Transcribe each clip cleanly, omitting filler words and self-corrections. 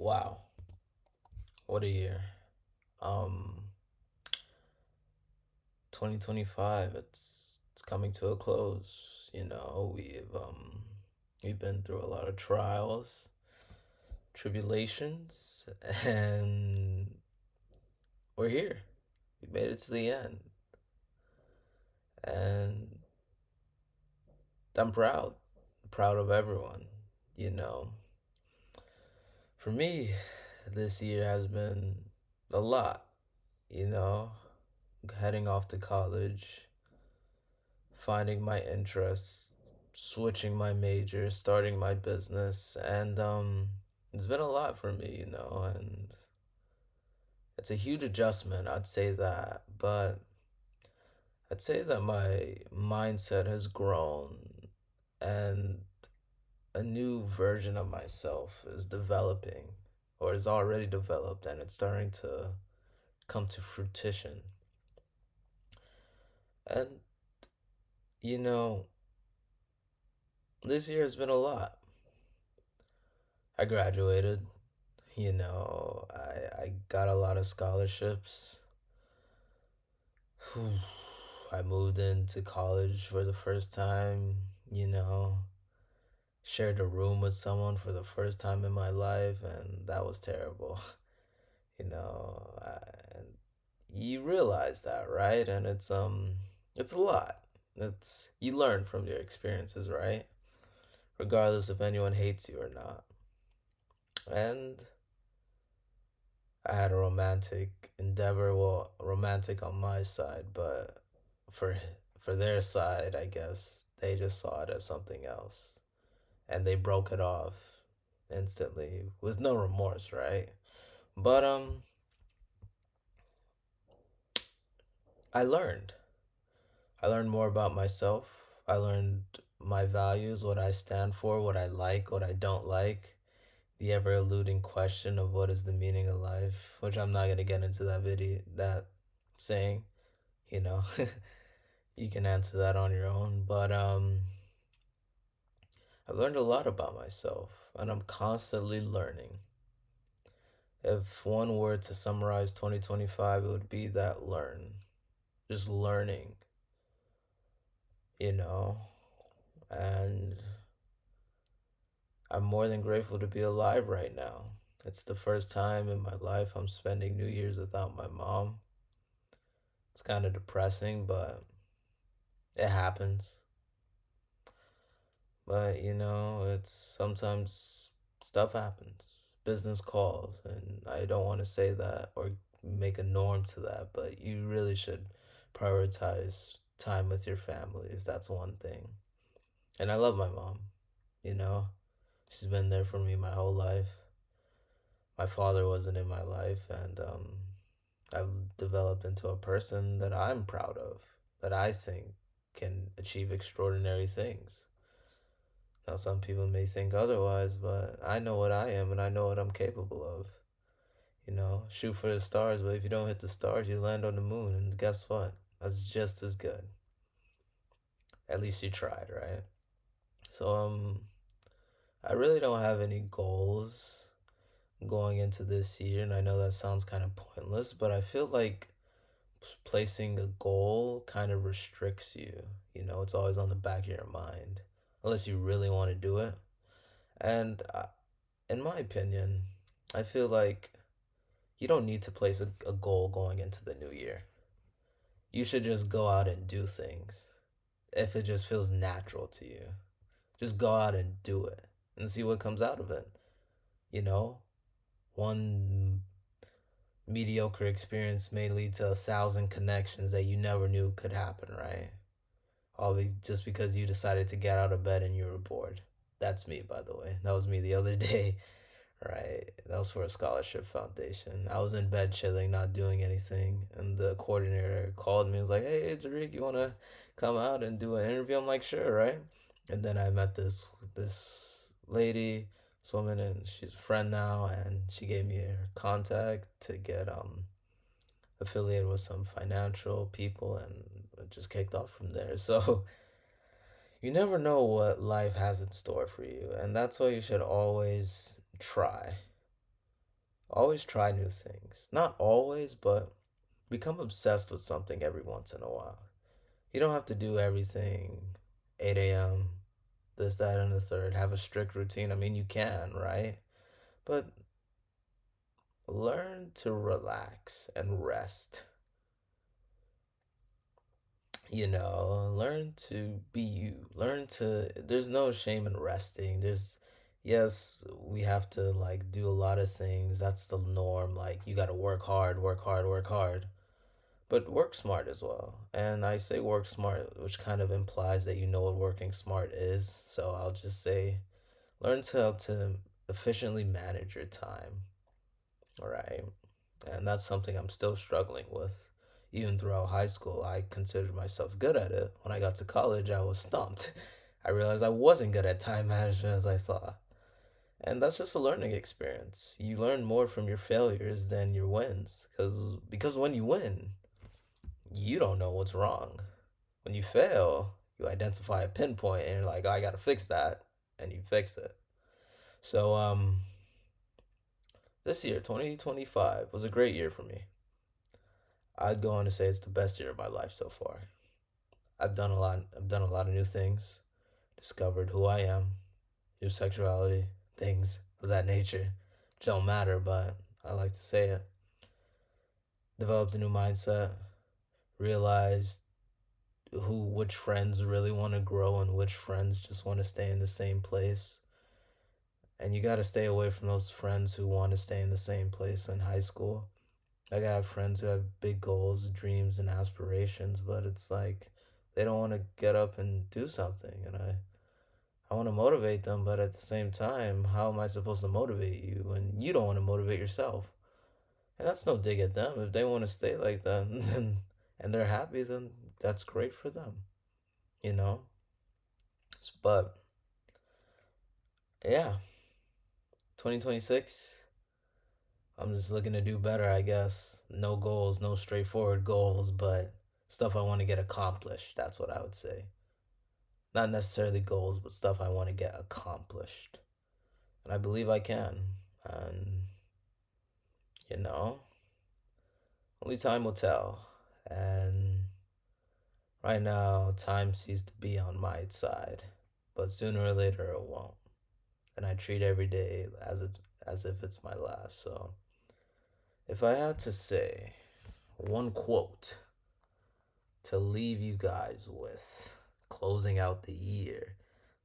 Wow, what a year. Um 2025, it's coming to a close. We've been through a lot of trials, tribulations, and we're here. We made it to the end. And I'm proud. Proud of everyone. You know, for me, this year has been a lot, you know, heading off to college, finding my interests, switching my major, starting my business, and it's been a lot for me, and it's a huge adjustment, I'd say that, but I'd say that my mindset has grown and a new version of myself is developing or is already developed and it's starting to come to fruition. And you know, this year has been a lot. I graduated. I got a lot of scholarships. I moved into college for the first time, you know, shared a room with someone for the first time in my life, and that was terrible. And you realize that, right? And it's a lot. It's you learn from your experiences, right? Regardless if anyone hates you or not. And I had a romantic endeavor, well, romantic on my side, but for for their side, I guess they just saw it as something else, and they broke it off instantly with no remorse, right? But I learned. I learned more about myself. I learned my values, what I stand for, what I like, what I don't like. The ever eluding question of what is the meaning of life, which I'm not gonna get into that saying, you know. You can answer that on your own, but I've learned a lot about myself and I'm constantly learning. If one word to summarize 2025, it would be that learn. Just learning, you know. And I'm more than grateful to be alive right now. It's the first time in my life I'm spending New Year's without my mom. It's kind of depressing, but it happens. But it's sometimes stuff happens. Business calls, and I don't want to say that or make a norm to that, but you really should prioritize time with your families. That's one thing. And I love my mom, you know. She's been there for me my whole life. My father wasn't in my life, and I've developed into a person that I'm proud of, that I think can achieve extraordinary things. Now, some people may think otherwise, but I know what I am and I know what I'm capable of. Shoot for the stars, but if you don't hit the stars, you land on the moon, and guess what? That's just as good. At least you tried, right? So, I really don't have any goals going into this year, and I know that sounds kind of pointless, but I feel like placing a goal kind of restricts you. It's always on the back of your mind, unless you really want to do it. And in my opinion, I feel like you don't need to place a goal going into the new year. You should just go out and do things if it just feels natural to you. Just go out and do it and see what comes out of it. You know, one mediocre experience may lead to 1,000 connections that you never knew could happen, right? Just because you decided to get out of bed and you were bored. That's me, by the way. That was me the other day. Right. That was for a scholarship foundation. I was in bed chilling, not doing anything, and the coordinator called me and was like, "Hey, Tariq, you wanna come out and do an interview?" I'm like, "Sure, right?" And then I met this lady, this woman, and she's a friend now, and she gave me her contact to get affiliated with some financial people, and it just kicked off from there. So you never know what life has in store for you, and that's why you should always try. Always try new things. Not always, but become obsessed with something every once in a while. You don't have to do everything 8 a.m., this, that, and the third. Have a strict routine. I mean, you can, right? But learn to relax and rest. Learn to be you. There's no shame in resting. Yes, we have to like do a lot of things. That's the norm. Like, you got to work hard, work hard, work hard. But work smart as well. And I say work smart, which kind of implies that you know what working smart is. So I'll just say learn to efficiently manage your time. All right. And that's something I'm still struggling with. Even throughout high school, I considered myself good at it. When I got to college, I was stumped. I realized I wasn't good at time management as I thought. And that's just a learning experience. You learn more from your failures than your wins. Because when you win, you don't know what's wrong. When you fail, you identify a pinpoint and you're like, oh, I gotta fix that. And you fix it. So, this year, 2025, was a great year for me. I'd go on to say it's the best year of my life so far. I've done a lot of new things, discovered who I am, new sexuality, things of that nature. Which don't matter, but I like to say it. Developed a new mindset, realized which friends really want to grow and which friends just want to stay in the same place. And you got to stay away from those friends who want to stay in the same place in high school. Like, I have friends who have big goals, dreams, and aspirations, but it's like they don't want to get up and do something. And I want to motivate them, but at the same time, how am I supposed to motivate you when you don't want to motivate yourself? And that's no dig at them. If they want to stay like that, then and they're happy, then that's great for them, you know? But yeah, 2026, I'm just looking to do better, I guess. No goals, no straightforward goals, but stuff I want to get accomplished. That's what I would say. Not necessarily goals, but stuff I want to get accomplished. And I believe I can. And, you know, only time will tell. And right now, time seems to be on my side. But sooner or later, it won't. And I treat every day as if it's my last. So if I had to say one quote to leave you guys with, closing out the year,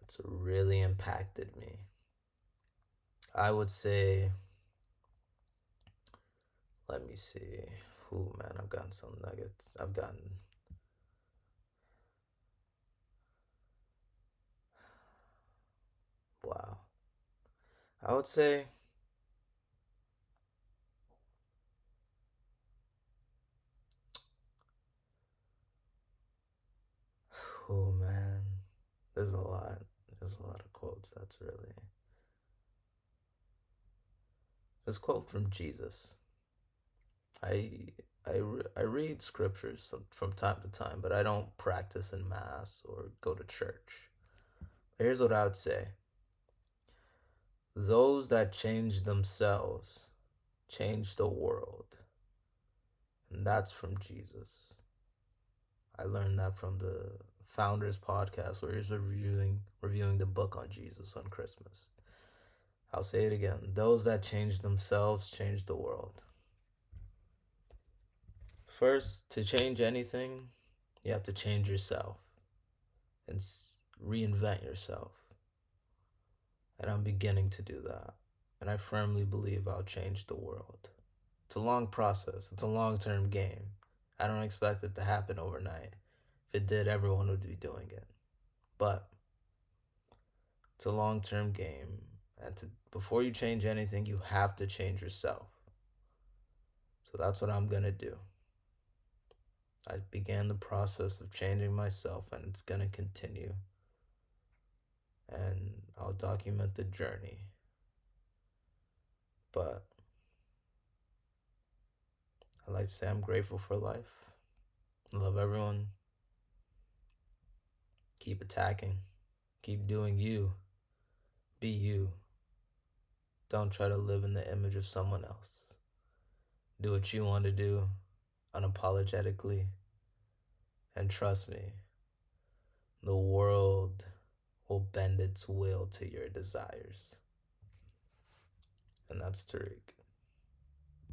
that's really impacted me, I would say, let me see. Ooh, man, I've gotten some nuggets. Wow. I would say, oh, man, there's a lot. There's a lot of quotes. That's really. This quote from Jesus. I, I read scriptures from time to time, but I don't practice in mass or go to church. Here's what I would say: those that change themselves change the world. And that's from Jesus. I learned that from the Founders podcast where he's reviewing the book on Jesus on Christmas. I'll say it again. Those that change themselves change the world. First, to change anything, you have to change yourself and reinvent yourself. And I'm beginning to do that. And I firmly believe I'll change the world. It's a long process, it's a long term game. I don't expect it to happen overnight. If it did, everyone would be doing it. But it's a long term game. And before you change anything, you have to change yourself. So that's what I'm going to do. I began the process of changing myself, and it's going to continue. And I'll document the journey. But I like to say I'm grateful for life. I love everyone. Keep attacking. Keep doing you. Be you. Don't try to live in the image of someone else. Do what you want to do unapologetically. And trust me, the world will bend its will to your desires. And that's Tariq.